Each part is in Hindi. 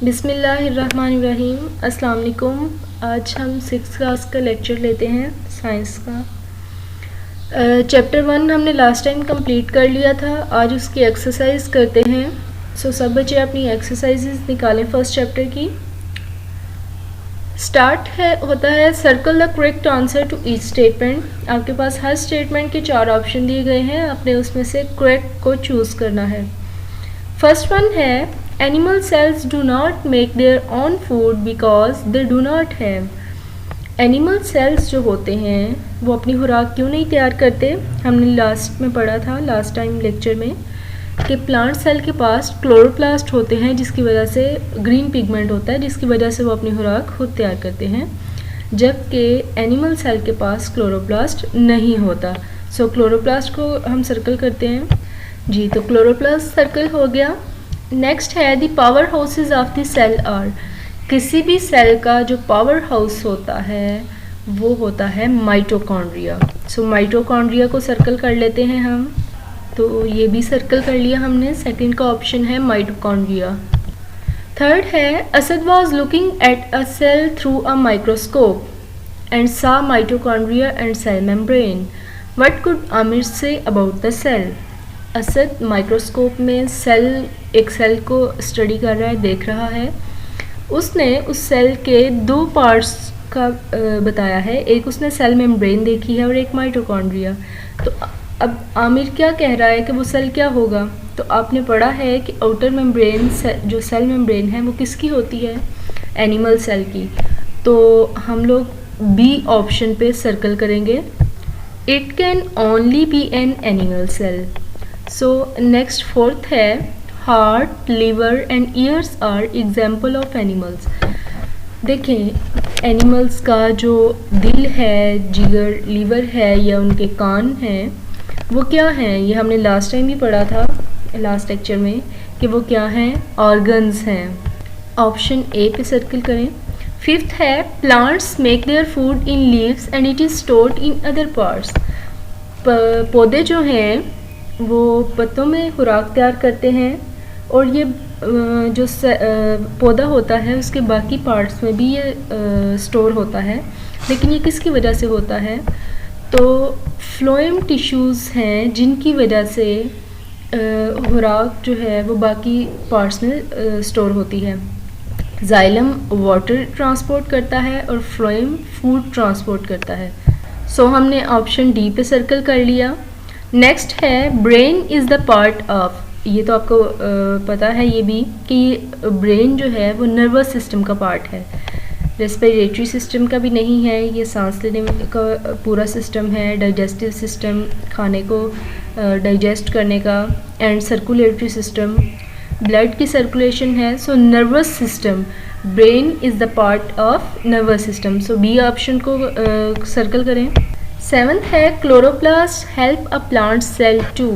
बिस्मिल्लाहिर्रहमानिर्रहीम। अस्सलाम वालेकुम। आज हम 6th क्लास का लेक्चर लेते हैं साइंस का। चैप्टर 1 हमने लास्ट टाइम कंप्लीट कर लिया था। आज उसकी एक्सरसाइज करते हैं। सब बच्चे अपनी एक्सरसाइजेस निकालें फर्स्ट चैप्टर की। स्टार्ट होता है circle the correct answer to each statement. आपके पास हर स्टेटमेंट के 4 ऑप्शन दिए गए हैं, आपने उसमें से करेक्ट को चूज़ करना है। फर्स्ट वन है Animal cells do not make their own food because they do not have। Animal cells जो होते हैं वो अपनी खुराक क्यों नहीं तैयार करते। हमने लास्ट में पढ़ा था, लास्ट टाइम लेक्चर में, कि प्लांट सेल के पास क्लोरोप्लास्ट होते हैं जिसकी वजह से ग्रीन पिगमेंट होता है, जिसकी वजह से वो अपनी खुराक खुद तैयार करते हैं, जबकि एनिमल सेल के पास क्लोरोप्लास्ट नहीं होता। क्लोरोप्लास्ट को हम सर्कल करते हैं जी। तो क्लोरोप्लास्ट सर्कल हो गया। नेक्स्ट है the power houses of the cell are. किसी भी सेल का जो पावर हाउस होता है वो होता है माइटोकॉन्ड्रिया। माइटोकॉन्ड्रिया को सर्कल कर लेते हैं हम। तो ये भी सर्कल कर लिया हमने। सेकंड का ऑप्शन है माइटोकॉन्ड्रिया। थर्ड है Asad was looking at a cell through a microscope and saw mitochondria and cell membrane. What could Aamir say about the cell. Asad microscope में एक सेल को स्टडी कर रहा है, देख रहा है। उसने उस सेल के 2 पार्ट्स का बताया है, एक उसने सेल मेम्ब्रेन देखी है और एक माइटोकॉन्ड्रिया। तो अब आमिर क्या कह रहा है कि वो सेल क्या होगा। तो आपने पढ़ा है कि आउटर मेम्ब्रेन जो सेल मेम्ब्रेन है वो किसकी होती है, एनिमल सेल की। तो हम लोग बी ऑप्शन पे सर्कल करेंगे, it can only be an animal cell. Next fourth है heart, liver and ears are example of animals. देखें, एनिमल्स का जो दिल है, जिगर, लीवर है या उनके कान हैं, वो क्या हैं, ये हमने लास्ट टाइम भी पढ़ा था लास्ट लेक्चर में कि वो क्या हैं, ऑर्गन्स हैं। ऑप्शन ए पे सर्कल करें। फिफ्थ है plants make their food in leaves and it is stored in other parts. पौधे जो हैं वो पत्तों में खुराक तैयार करते हैं और ये जो पौधा होता है उसके बाकी पार्ट्स में भी ये स्टोर होता है। लेकिन ये किसकी वजह से होता है, तो फ्लोएम टिश्यूज़ हैं जिनकी वजह से खुराक जो है वो बाकी पार्ट्स में स्टोर होती है। जाइलम वाटर ट्रांसपोर्ट करता है और फ्लोएम फूड ट्रांसपोर्ट करता है। हमने ऑप्शन डी पे सर्कल कर लिया। नेक्स्ट है brain is the part of. ये तो आपको पता है ये भी कि ब्रेन जो है वो नर्वस सिस्टम का पार्ट है, रेस्पिरेटरी सिस्टम का भी नहीं है। ये सांस लेने का पूरा सिस्टम है, डाइजेस्टिव सिस्टम, खाने को डाइजेस्ट करने का, एंड सर्कुलेटरी सिस्टम, ब्लड की सर्कुलेशन है। Nervous system, brain is the part of nervous system. B option को सर्कल करें। 7th है chloroplast help a plant cell to.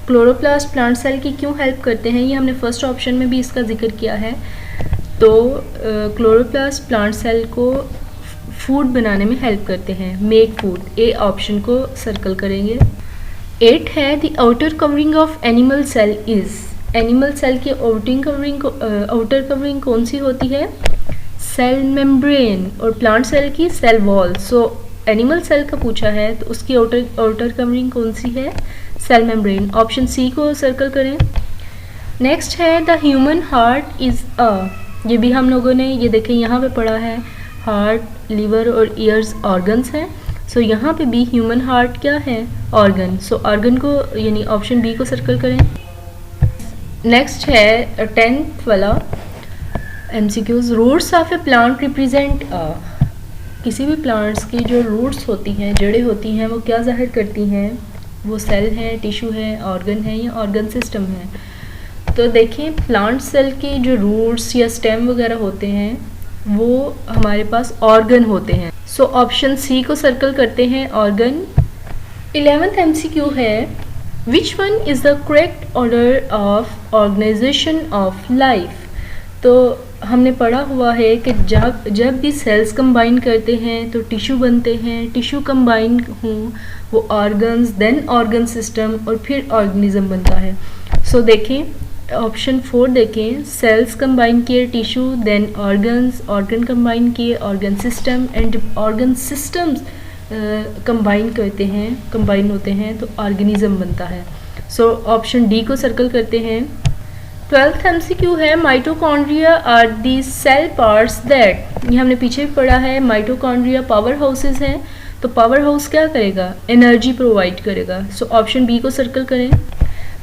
Chloroplast plant cell की क्यों हेल्प करते हैं, ये हमने फर्स्ट ऑप्शन में भी इसका जिक्र किया है। तो क्लोरोप्लास्ट प्लांट सेल को फूड बनाने में हेल्प करते हैं, मेक फूड। ए ऑप्शन को सर्कल करेंगे। 8 है the outer covering of animal cell is. Animal cell की आउटर कवरिंग कौन सी होती है, सेल मेम्ब्रेन, और प्लांट सेल की सेल वॉल। एनिमल सेल का पूछा है तो उसकी आउटर कवरिंग कौन सी है, सेल मेम्ब्रेन। ऑप्शन सी को सर्कल करें। नेक्स्ट है the human heart is a. ये भी हम लोगों ने ये देखें यहाँ पे पढ़ा है, हार्ट, लिवर और ईयर्स ऑर्गन्स हैं। यहाँ पे भी ह्यूमन हार्ट क्या है, ऑर्गन। ऑर्गन को यानी ऑप्शन बी को सर्कल करें। नेक्स्ट है 10th वाला MCQs। Roots of a plant represent a. किसी भी प्लांट्स की जो रूट्स होती हैं, जड़ें होती हैं, वो क्या ज़ाहिर करती हैं, वो सेल है, टिश्यू है, ऑर्गन है या ऑर्गन सिस्टम है। तो देखें, प्लांट सेल के जो रूट्स या स्टेम वगैरह होते हैं वो हमारे पास ऑर्गन होते हैं। ऑप्शन सी को सर्कल करते हैं, ऑर्गन। 11th MCQ है which one is the correct order of organisation of life. तो हमने पढ़ा हुआ है कि जब भी सेल्स कंबाइन करते हैं तो टिश्यू बनते हैं, टिश्यू कंबाइन हों वो ऑर्गन्स, देन ऑर्गन सिस्टम और फिर ऑर्गेनिज्म बनता है। देखें ऑप्शन 4 देखें, सेल्स कंबाइन किए tissue, then organs, organ combine किए organ system, and organ systems combine होते हैं तो ऑर्गेनिज्म बनता है। सो ऑप्शन डी को सर्कल करते हैं। 12th MCQ है, mitochondria are the cell parts that, ये हमने पीछे भी पढ़ा है, माइटोकॉन्ड्रिया पावर हाउसेज हैं, तो पावर हाउस क्या करेगा, एनर्जी प्रोवाइड करेगा। सो ऑप्शन बी को सर्कल करें।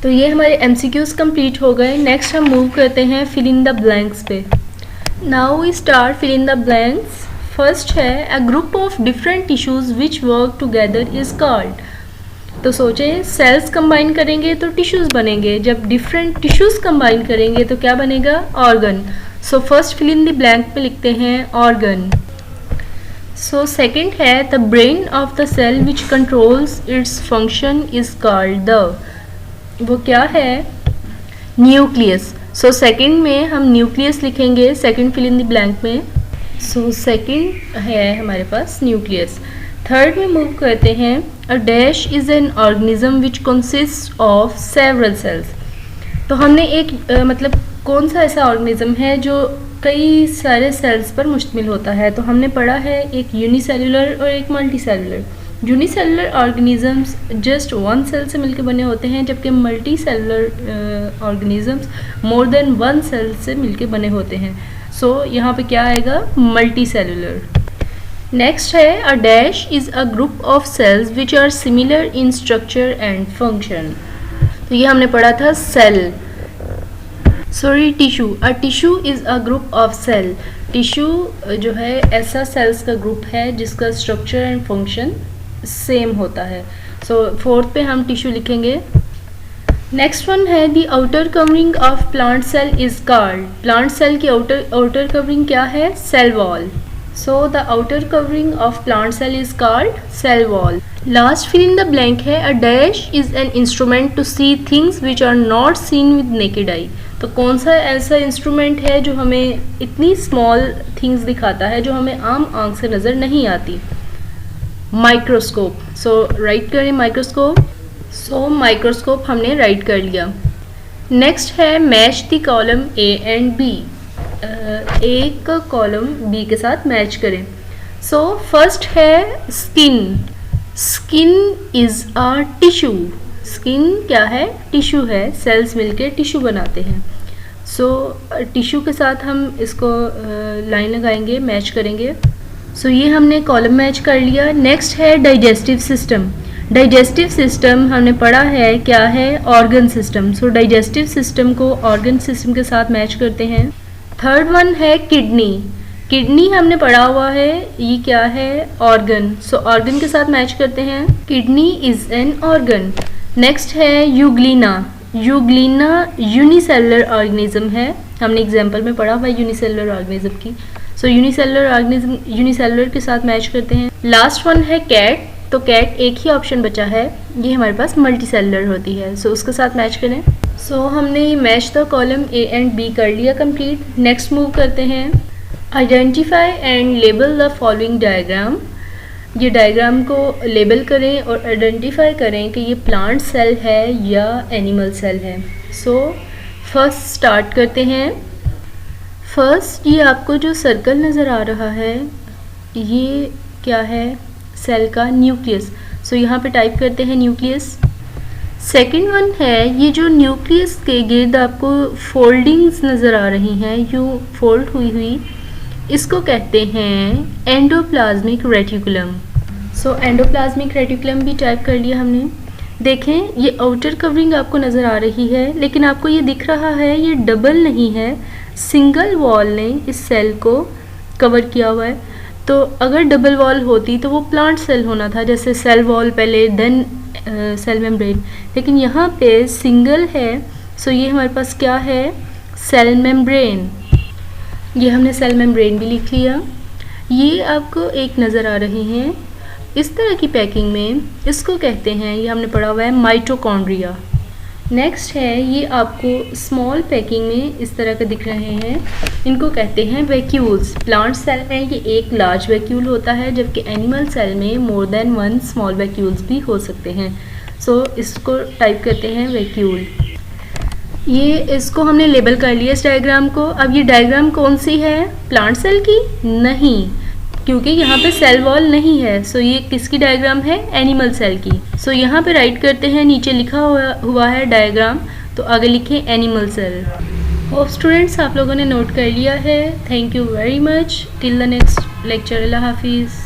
तो ये हमारे MCQs कंप्लीट हो गए। नेक्स्ट हम मूव करते हैं फिल इन द ब्लैंक्स पे। Now we start fill in the blanks. First है, a group of different tissues which work together is called. तो सोचें, सेल्स कंबाइन करेंगे तो टिश्यूज बनेंगे, जब डिफरेंट टिश्यूज कंबाइन करेंगे तो क्या बनेगा, organ. So first fill in the blank पे लिखते हैं ऑर्गन। सो सेकंड है, the brain of the cell which controls its function is called the, वो क्या है, न्यूक्लियस। सो सेकंड में हम न्यूक्लियस लिखेंगे, second fill in the blank में। सो सेकंड है हमारे पास न्यूक्लियस। थर्ड में मूव करते हैं, a dash is an organism which consist of several cells. तो हमने एक मतलब कौन सा ऐसा ऑर्गेनिज्म है जो कई सारे सेल्स पर मुश्तमिल होता है, तो हमने पढ़ा है एक यूनिसेलुलर और एक multi cellular. Unicellular organisms just one cell से मिलकर बने होते हैं, जबकि multi cellular organisms more than one cell से मिलकर बने होते हैं। सो यहाँ पे क्या आएगा, मल्टी सेलुलर। नेक्स्ट है, a dash is a group of cells which are similar in structure and function. तो ये हमने पढ़ा था cell, sorry tissue. A tissue is a group of cell. Tissue जो है ऐसा सेल्स का ग्रुप है जिसका स्ट्रक्चर एंड फंक्शन सेम होता है। सो फोर्थ पे हम टिश्यू लिखेंगे। नेक्स्ट वन है, the outer covering of plant cell is called. Plant cell की आउटर कवरिंग क्या है, cell wall. So the outer covering of plant cell is called cell wall. Last fill in the blank है, a dash is an instrument to see things which are not seen with naked eye. तो कौन सा ऐसा इंस्ट्रूमेंट है जो हमें इतनी स्मॉल थिंग्स दिखाता है जो हमें आम आंख से नज़र नहीं आती, माइक्रोस्कोप। सो राइट करें माइक्रोस्कोप। सो माइक्रोस्कोप हमने राइट कर लिया। नेक्स्ट है, match the column A and B. A का कॉलम बी के साथ मैच करें। सो फर्स्ट है skin. Skin is a tissue. Skin क्या है, टिश्यू है, सेल्स मिलके टिश्यू बनाते हैं। सो टिश्यू के साथ हम इसको लाइन लगाएंगे, मैच करेंगे। सो ये हमने कॉलम मैच कर लिया। नेक्स्ट है डाइजेस्टिव सिस्टम। डाइजेस्टिव सिस्टम हमने पढ़ा है क्या है, ऑर्गन सिस्टम। सो डाइजेस्टिव सिस्टम को ऑर्गन सिस्टम के साथ मैच करते हैं। थर्ड वन है किडनी। किडनी हमने पढ़ा हुआ है, ये क्या है, ऑर्गन। सो ऑर्गन के साथ मैच करते हैं, kidney is an organ. Next है यूग्लिना। यूग्लिना यूनिसेलुलर ऑर्गेनिज्म है, हमने एग्जांपल में पढ़ा हुआ है यूनिसेलुलर ऑर्गेनिज्म की। सो यूनिसेलुलर ऑर्गेनिज्म यूनिसेलुलर के साथ मैच करते हैं। लास्ट वन है कैट। तो कैट एक ही ऑप्शन बचा है, ये हमारे पास मल्टी सेलुलर होती है। सो उसके साथ मैच करें। सो हमने match the column A and B कर लिया कंप्लीट। नेक्स्ट मूव करते हैं, identify and label the following diagram. ये डायग्राम को लेबल करें और आइडेंटिफाई करें कि ये प्लांट सेल है या एनिमल सेल है। सो फर्स्ट स्टार्ट करते हैं। फर्स्ट ये आपको जो सर्कल नज़र आ रहा है ये क्या है, सेल का न्यूक्लियस। सो यहाँ पे टाइप करते हैं न्यूक्लियस। सेकंड वन है, ये जो न्यूक्लियस के गिर्द आपको फोल्डिंग्स नज़र आ रही हैं, यूँ फोल्ड हुई हुई, इसको कहते हैं एंडोप्लाज्मिक रेटिकुलम। सो एंडोप्लाज्मिक रेटिकुलम भी टाइप कर लिया हमने। देखें ये आउटर कवरिंग आपको नज़र आ रही है, लेकिन आपको ये दिख रहा है ये डबल नहीं है, सिंगल वॉल ने इस सेल को कवर किया हुआ है। तो अगर डबल वॉल होती तो वो प्लांट सेल होना था, जैसे सेल वॉल पहले देन सेल मेम्ब्रेन, लेकिन यहाँ पे सिंगल है। सो ये हमारे पास क्या है, सेल मेम्ब्रेन। ये हमने सेल मेम्ब्रेन भी लिख लिया। ये आपको एक नज़र आ रही हैं इस तरह की पैकिंग में, इसको कहते हैं, ये हमने पढ़ा हुआ है, माइटोकॉन्ड्रिया। नेक्स्ट है, ये आपको स्मॉल पैकिंग में इस तरह के दिख रहे हैं, इनको कहते हैं वैक्यूल्स। प्लांट सेल में ये एक लार्ज वैक्यूल होता है, जबकि एनिमल सेल में मोर देन वन स्मॉल वैक्यूल्स भी हो सकते हैं। सो इसको टाइप करते हैं वैक्यूल। ये इसको हमने लेबल कर लिया इस डायग्राम को। अब ये डायग्राम कौन सी है, प्लांट सेल की? नहीं, क्योंकि यहाँ पे सेल वॉल नहीं है। सो ये किसकी डायग्राम है, एनिमल सेल की। सो यहाँ पे राइट करते हैं, नीचे लिखा हुआ है डायग्राम, तो आगे लिखें एनिमल सेल। होप स्टूडेंट्स आप लोगों ने नोट कर लिया है। Thank you very much. Till the next lecture, अल्लाह हाफिज़।